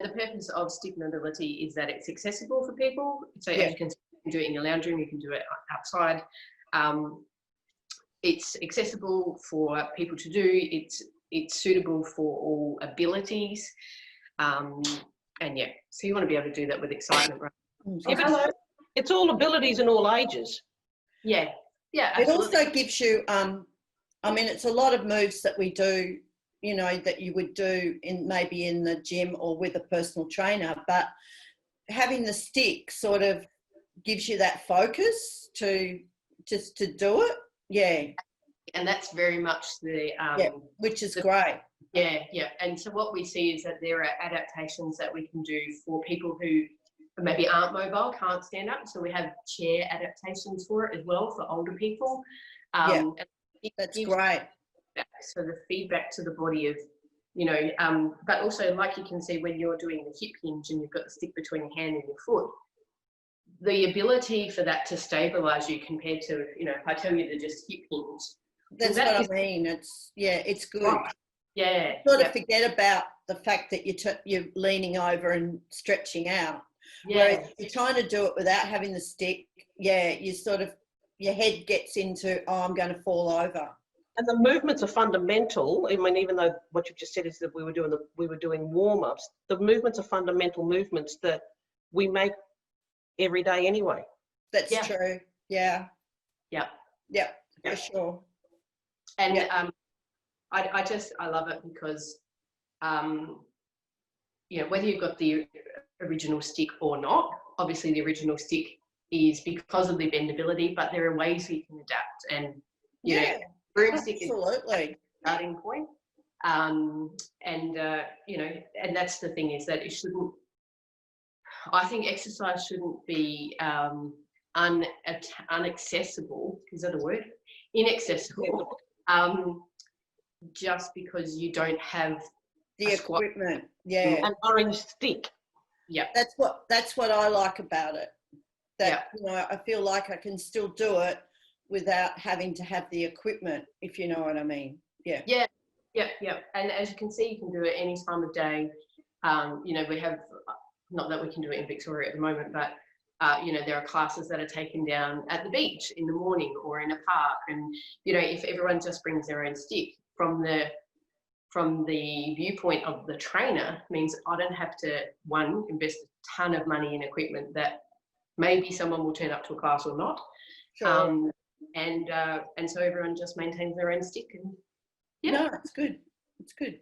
the purpose of stick mobility is that it's accessible for people. So Yeah. as you can do it in your lounge room, you can do it outside. It's accessible for people to do. It's suitable for all abilities. And yeah, so you want to be able to do that with excitement, right? It's all abilities and all ages. Yeah, yeah, It absolutely. also gives you, I mean, it's a lot of moves that we do, you know, that you would do maybe in the gym or with a personal trainer, but having the stick sort of gives you that focus to just to do it. Yeah. And that's very much the which is great. Yeah. And so what we see is that there are adaptations that we can do for people who maybe aren't mobile, can't stand up. So we have chair adaptations for it as well for older people. That's great. So the feedback to the body of, you know, but also like you can see when you're doing the hip hinge and you've got the stick between your hand and your foot, the ability for that to stabilize you compared to, you know, if I tell you to just hip hinge. That's what I mean. It's good. Right. Yeah. Sort of forget about the fact that you're leaning over and stretching out. Yeah. Whereas you're trying to do it without having the stick, you sort of, your head gets into, oh, I'm going to fall over. And the movements are fundamental. I mean, even though what you've just said is that we were doing warm-ups, the movements are fundamental movements that we make every day anyway. That's true. Yeah. For sure. And I love it because, you know, whether you've got the original stick or not, obviously the original stick is because of the bendability, but there are ways you can adapt. And, you know, broomstick is the starting point. You know, and that's the thing is that it shouldn't, I think exercise shouldn't be unaccessible. Is that a word? Inaccessible. Just because you don't have the equipment. Yeah. An orange stick. Yeah. That's what I like about it. That you know, I feel like I can still do it without having to have the equipment, if you know what I mean. Yeah. And as you can see, you can do it any time of day. You know, we have, not that we can do it in Victoria at the moment, but you know, there are classes that are taken down at the beach in the morning or in a park. And, you know, if everyone just brings their own stick, from the viewpoint of the trainer, means I don't have to, one, invest a ton of money in equipment that maybe someone will turn up to a class or not. Sure. And so everyone just maintains their own stick. And no, it's good. It's good.